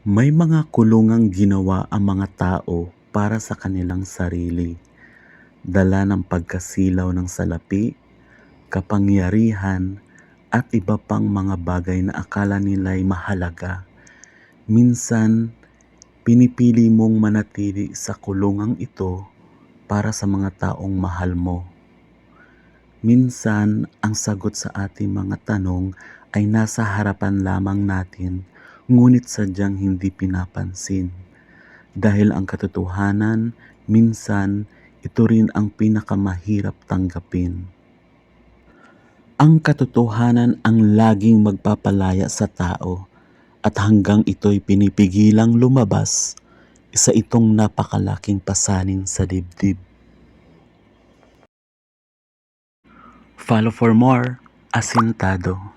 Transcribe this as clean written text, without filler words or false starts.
May mga kulungang ginawa ang mga tao para sa kanilang sarili, dala ng pagkasilaw ng salapi, kapangyarihan, at iba pang mga bagay na akala nila'y mahalaga. Minsan, pinipili mong manatili sa kulungang ito para sa mga taong mahal mo. Minsan, ang sagot sa ating mga tanong ay nasa harapan lamang natin, ngunit sadyang hindi pinapansin. Dahil ang katotohanan, minsan, ito rin ang pinakamahirap tanggapin. Ang katotohanan ang laging magpapalaya sa tao, at hanggang ito'y pinipigilang lumabas, isa itong napakalaking pasanin sa dibdib. Follow for more, Asintado.